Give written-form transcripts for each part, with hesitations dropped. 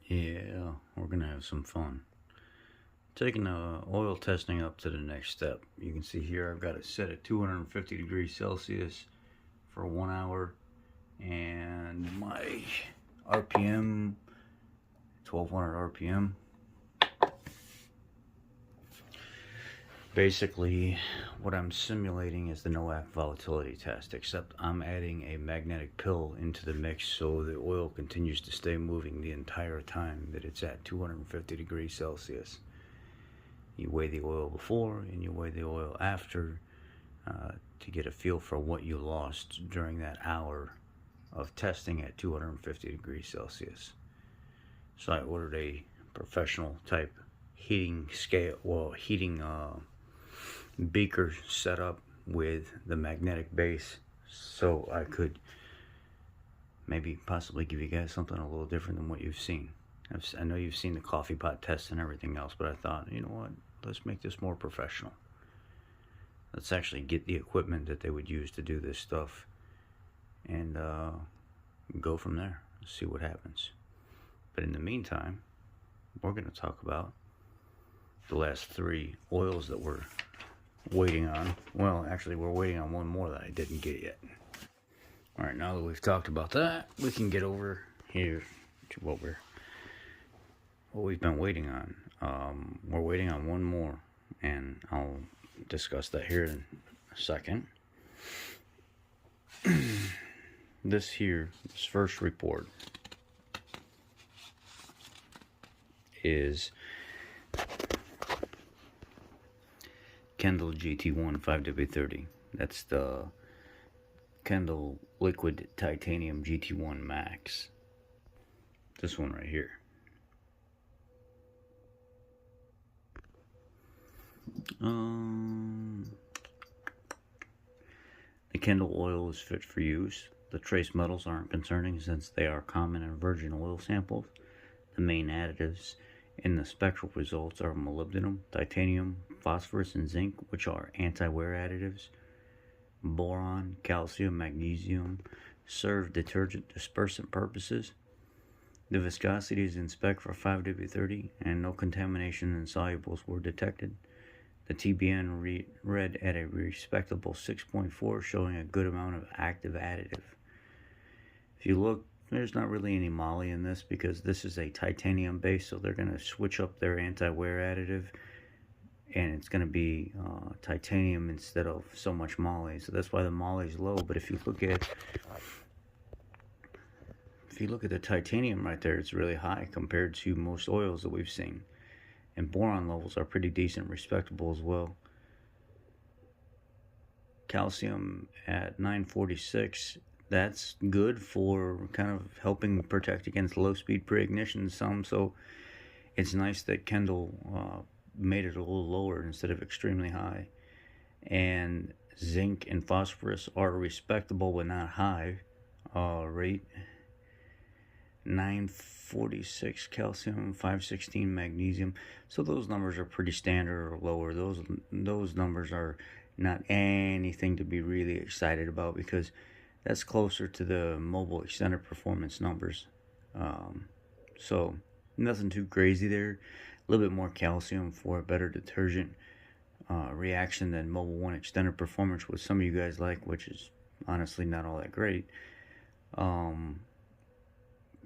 Yeah, we're gonna have some fun. Taking the oil testing up to the next step. You can see here I've got it set at 250 degrees Celsius for 1 hour, and my RPM 1200 RPM. Basically, what I'm simulating is the NOAC volatility test, except I'm adding a magnetic pill into the mix so the oil continues to stay moving the entire time that it's at 250 degrees Celsius. You weigh the oil before and you weigh the oil after to get a feel for what you lost during that hour of testing at 250 degrees Celsius. So I ordered a professional type heating beaker set up with the magnetic base, so I could maybe possibly give you guys something a little different than what you've seen. I know you've seen the coffee pot test and everything else, but I thought, you know what, let's make this more professional. Let's actually get the equipment that they would use to do this stuff and go from there. See what happens. But in the meantime, we're going to talk about the last 3 oils that we're waiting on. Well, actually, we're waiting on one more that I didn't get yet. All right, now that we've talked about that, we can get over here to what we've been waiting on. We're waiting on one more, and I'll discuss that here in a second. This first report is Kendall GT1 5W30. That's the Kendall Liquid Titanium GT1 Max. This one right here. The Kendall oil is fit for use. The trace metals aren't concerning since they are common in virgin oil samples. The main additives in the spectral results are molybdenum, titanium, phosphorus, and zinc, which are anti-wear additives. Boron, calcium, magnesium serve detergent dispersant purposes. The viscosity is in spec for 5W30 and no contamination in solubles were detected. The TBN read at a respectable 6.4, showing a good amount of active additive. If you look, there's not really any moly in this because this is a titanium base, so they're going to switch up their anti-wear additive, and it's going to be titanium instead of so much moly. So that's why the moly is low. But if you look at the titanium right there, it's really high compared to most oils that we've seen. And boron levels are pretty decent, respectable as well. Calcium at 946, that's good for kind of helping protect against low-speed pre-ignition some. So it's nice that Kendall made it a little lower instead of extremely high. And zinc and phosphorus are respectable but not high rate. 946 calcium, 516 magnesium. So those numbers are pretty standard or lower. Those numbers are not anything to be really excited about because that's closer to the mobile extended performance numbers. So nothing too crazy there. A little bit more calcium for a better detergent reaction than Mobile 1 extended performance, which some of you guys like, which is honestly not all that great.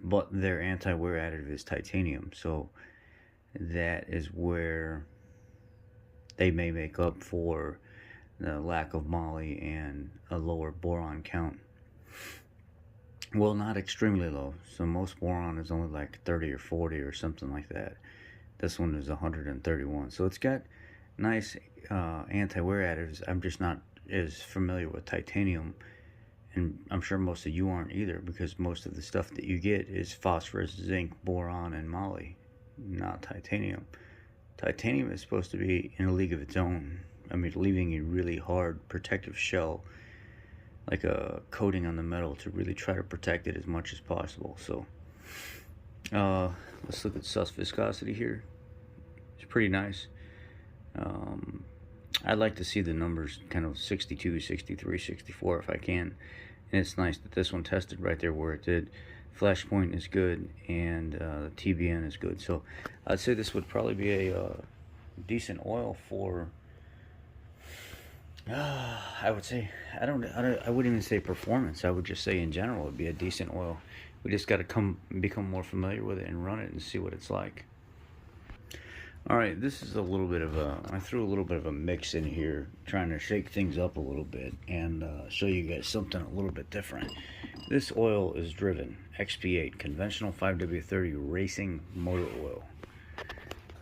But their anti-wear additive is titanium, so that is where they may make up for the lack of moly and a lower boron count. Well, not extremely low. So most boron is only like 30 or 40 or something like that. This one is 131. So it's got nice anti-wear additives. I'm just not as familiar with titanium. And I'm sure most of you aren't either, because most of the stuff that you get is phosphorus, zinc, boron, and moly, not titanium. Titanium is supposed to be in a league of its own. I mean, leaving a really hard protective shell, like a coating on the metal, to really try to protect it as much as possible. So, let's look at sus viscosity here. It's pretty nice. I'd like to see the numbers kind of 62, 63, 64 if I can. And it's nice that this one tested right there where it did. flash point is good, and the TBN is good. So I'd say this would probably be a decent oil for. I would say I wouldn't even say performance. I would just say in general it'd be a decent oil. We just got to become more familiar with it and run it and see what it's like. All right, this is a little bit of I threw a little bit of a mix in here, trying to shake things up a little bit and show you guys something a little bit different. This oil is Driven XP8 conventional 5W30 racing motor oil.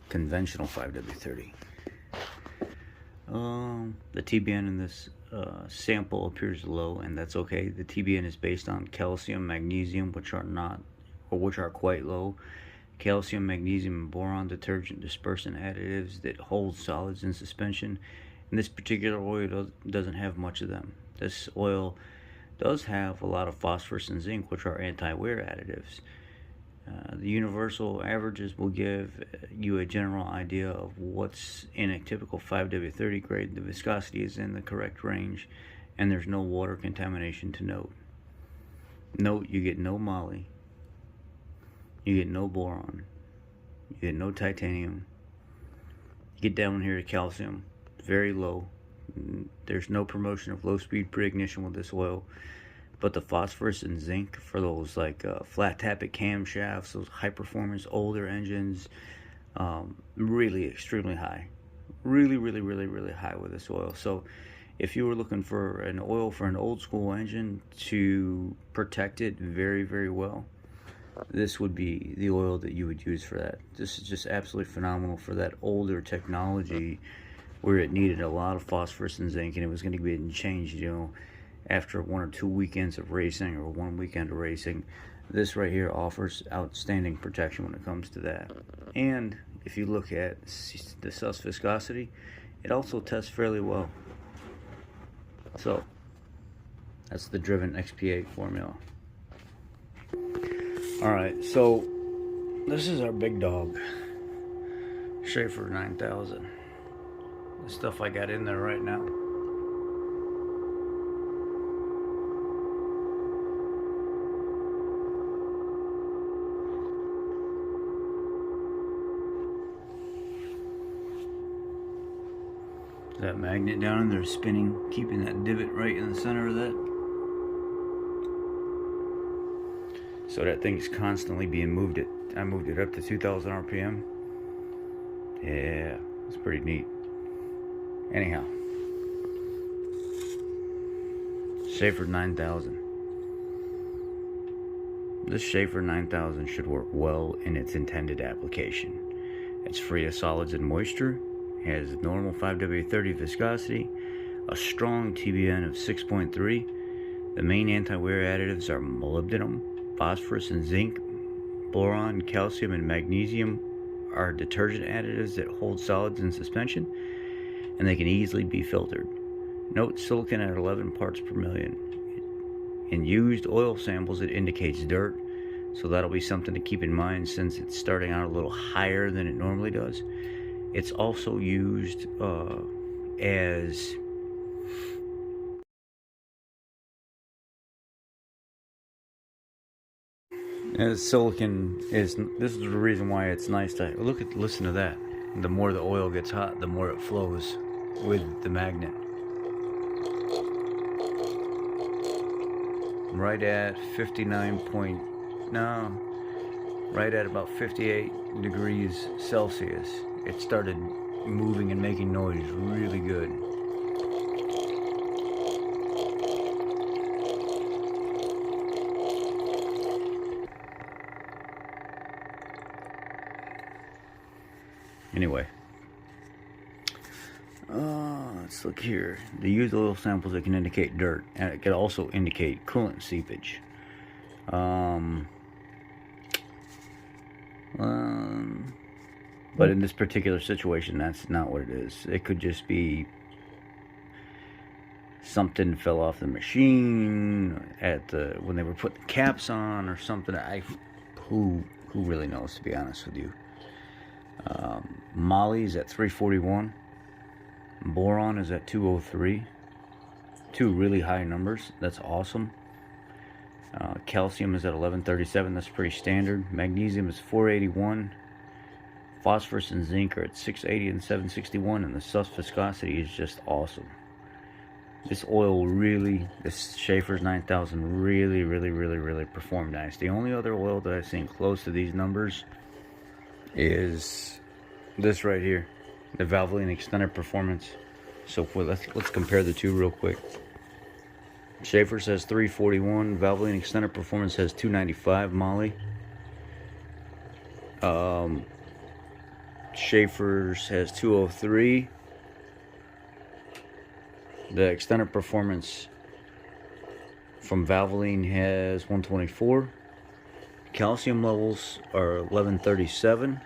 Conventional 5W30. The TBN in this sample appears low, and that's okay. The TBN is based on calcium, magnesium, which are quite low. Calcium, magnesium, and boron detergent dispersant additives that hold solids in suspension. And this particular oil doesn't have much of them. This oil does have a lot of phosphorus and zinc, which are anti-wear additives. The universal averages will give you a general idea of what's in a typical 5W30 grade. The viscosity is in the correct range, and there's no water contamination to note. Note, you get no moly, you get no boron, you get no titanium. You get down here to calcium, very low. There's no promotion of low-speed pre-ignition with this oil. But the phosphorus and zinc for those like flat tappet camshafts, those high performance older engines, really extremely high. Really high with this oil. So if you were looking for an oil for an old school engine to protect it very well, this would be the oil that you would use for that. This is just absolutely phenomenal for that older technology where it needed a lot of phosphorus and zinc, and it was going to be getting changed, you know, after 1 or 2 weekends of racing or 1 weekend of racing. This right here offers outstanding protection when it comes to that. And if you look at the sus viscosity, it also tests fairly well. So that's the Driven XP8 formula. Alright, so this is our big dog, Schaeffer 9000. The stuff I got in there right now. That magnet down in there spinning, keeping that divot right in the center of that. So that thing's constantly being moved. I moved it up to 2,000 RPM. Yeah, it's pretty neat. Anyhow, Schaeffer 9000. This Schaeffer 9000 should work well in its intended application. It's free of solids and moisture, has normal 5W30 viscosity, a strong TBN of 6.3. The main anti-wear additives are molybdenum, phosphorus and zinc. Boron, calcium, and magnesium are detergent additives that hold solids in suspension, and they can easily be filtered. Note silicon at 11 parts per million. In used oil samples, it indicates dirt, so that'll be something to keep in mind since it's starting out a little higher than it normally does. It's also used as silicon is. This is the reason why it's nice to listen to that. The more the oil gets hot, the more it flows with the magnet. Right at 59 right at about 58 degrees Celsius, it started moving and making noise really good. Anyway, let's look here. The used oil samples that can indicate dirt, and it can also indicate coolant seepage. But in this particular situation, that's not what it is. It could just be something fell off the machine when they were putting the caps on, or something. Who really knows, to be honest with you. Moly is at 341. Boron is at 203. Two really high numbers. That's awesome. Calcium is at 1137. That's pretty standard. Magnesium is 481. Phosphorus and zinc are at 680 and 761, and the sus viscosity is just awesome. This oil really, this Schaeffer's 9000 really performed nice. The only other oil that I've seen close to these numbers is this right here, the Valvoline Extended Performance. So let's compare the two real quick. Schaeffer says 341, Valvoline Extended Performance has 295 moly. Schaeffer's has 203. The Extended Performance from Valvoline has 124. Calcium levels are 1137.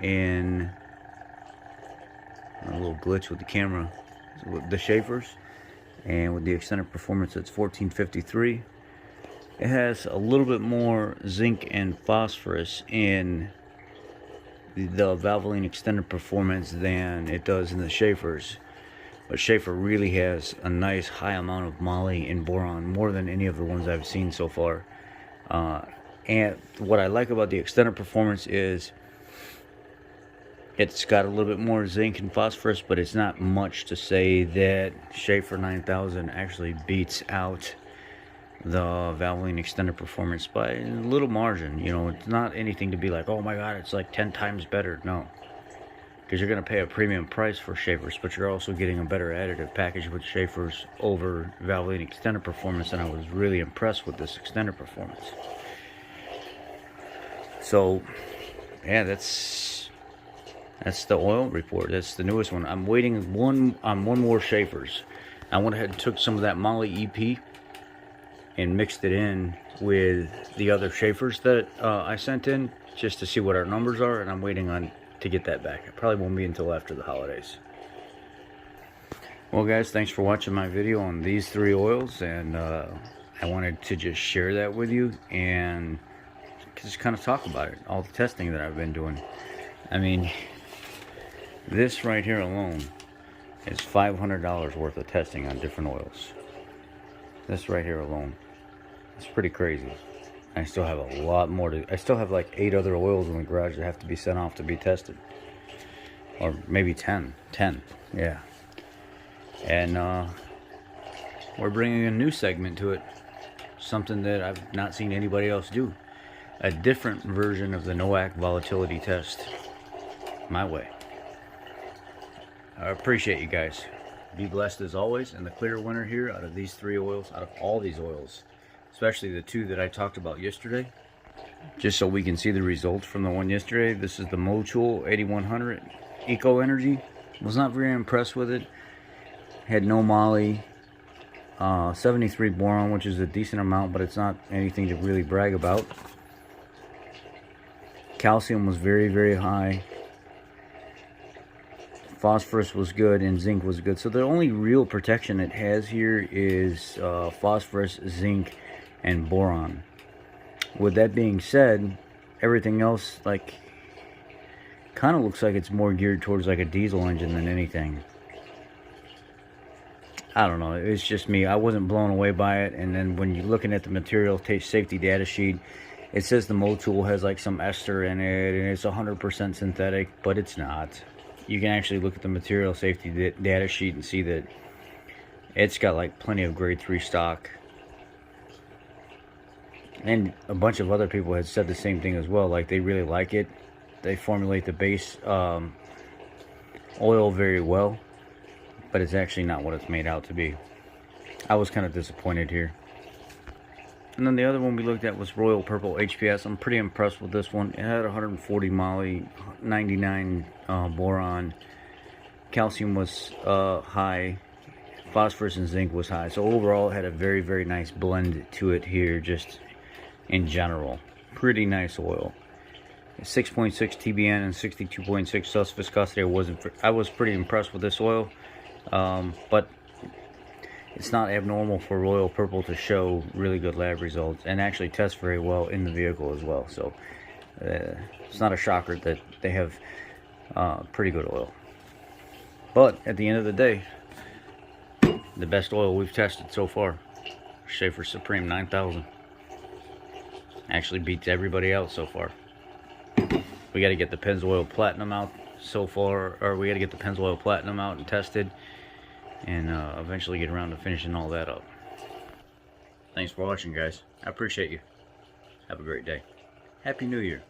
And a little glitch with the camera with the Schaeffer's. And with the Extended Performance, it's 1453. It has a little bit more zinc and phosphorus in the Valvoline Extended Performance than it does in the Schaeffer's. But Schaeffer really has a nice high amount of moly and boron, more than any of the ones I've seen so far. And what I like about the Extended Performance is it's got a little bit more zinc and phosphorus, but it's not much to say that Schaeffer 9000 actually beats out the Valvoline Extended Performance by a little margin. You know, it's not anything to be like, oh my god, it's like 10 times better. No. Because you're going to pay a premium price for Schaeffer's, but you're also getting a better additive package with Schaeffer's over Valvoline Extended Performance, and I was really impressed with this Extended Performance. So, yeah, that's the oil report. That's the newest one. I'm waiting on one more Schaeffer's. I went ahead and took some of that moly EP and mixed it in with the other Schaeffer's that I sent in just to see what our numbers are, and I'm waiting on to get that back. It probably won't be until after the holidays. Well guys, thanks for watching my video on these three oils, and I wanted to just share that with you and just kind of talk about it, all the testing that I've been doing. I mean, this right here alone is $500 worth of testing on different oils. This right here alone, it's pretty crazy. I still have a lot more to. I still have like 8 other oils in the garage that have to be sent off to be tested, or maybe 10. Yeah. And we're bringing a new segment to it, something that I've not seen anybody else do. A different version of the NOAC volatility test, my way. I appreciate you guys. Be blessed as always. And the clear winner here out of these 3 oils, out of all these oils, especially the 2 that I talked about yesterday, just so we can see the results from the one yesterday. This is the Motul 8100 Eco Energy. Was not very impressed with it. Had no moly, 73 boron, which is a decent amount, but it's not anything to really brag about. Calcium was very high. Phosphorus was good and zinc was good. So the only real protection it has here is phosphorus, zinc, and boron. With that being said, everything else like kind of looks like it's more geared towards like a diesel engine than anything. I don't know, it's just me. I wasn't blown away by it. And then when you're looking at the material safety data sheet, it says the Motul has like some ester in it and it's 100% synthetic, but it's not. You can actually look at the material safety data sheet and see that it's got like plenty of grade 3 stock. And a bunch of other people had said the same thing as well. Like, they really like it. They formulate the base oil very well, but it's actually not what it's made out to be. I was kind of disappointed here. And then the other one we looked at was Royal Purple HPS. I'm pretty impressed with this one. It had 140 moly, 99 boron. Calcium was high. Phosphorus and zinc was high. So overall, it had a very nice blend to it here, just in general. Pretty nice oil. 6.6 TBN and 62.6 sus viscosity. I was pretty impressed with this oil, but it's not abnormal for Royal Purple to show really good lab results and actually test very well in the vehicle as well. So it's not a shocker that they have pretty good oil. But at the end of the day, the best oil we've tested so far, Schaeffer Supreme 9000. Actually beats everybody else so far. We got to get the Pennzoil Platinum out so far, or we got to get the Pennzoil Platinum out and tested, and eventually get around to finishing all that up. Thanks for watching, guys. I appreciate you. Have a great day. Happy New Year.